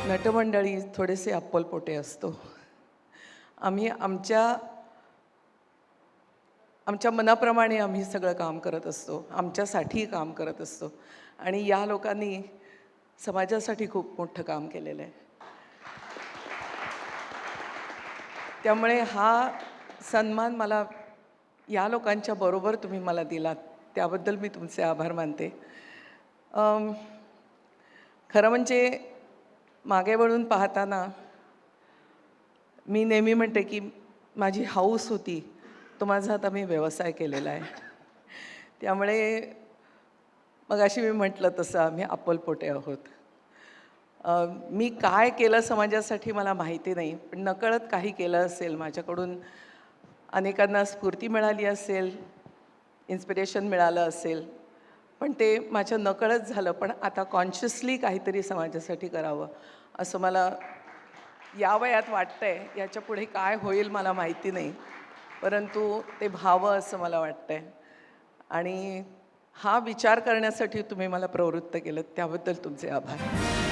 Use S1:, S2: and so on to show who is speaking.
S1: नटमंडळी थोडेसे अप्पलपोटे असतो. आम्ही आमच्या मनाप्रमाणे आम्ही सगळं काम करत असतो, आमच्यासाठी काम करत असतो आणि या लोकांनी समाजासाठी खूप मोठं काम केलेलं आहे. त्यामुळे हा सन्मान मला या लोकांच्या बरोबर तुम्ही मला दिलात, त्याबद्दल मी तुमचे आभार मानते. खरं म्हणजे मागे वळून पाहताना मी नेहमी म्हणते की माझी हौस होती, तो माझा आता मी व्यवसाय केलेला आहे. त्यामुळे मगाशी मी म्हटलं तसं आम्ही अप्पलपोटे आहोत. मी काय केलं समाजासाठी मला माहिती नाही, पण नकळत काही केलं असेल. माझ्याकडून अनेकांना स्फूर्ती मिळाली असेल, इन्स्पिरेशन मिळालं असेल, पण ते माझ्या नकळत झालं. पण आता कॉन्शियसली काहीतरी समाजासाठी करावं असं मला या वयात वाटतंय. याच्या पुढे काय होईल मला माहिती नाही, परंतु ते व्हावं असं मला वाटतंय. आणि हा विचार करण्यासाठी तुम्ही मला प्रवृत्त केलं, त्याबद्दल तुमचे आभार.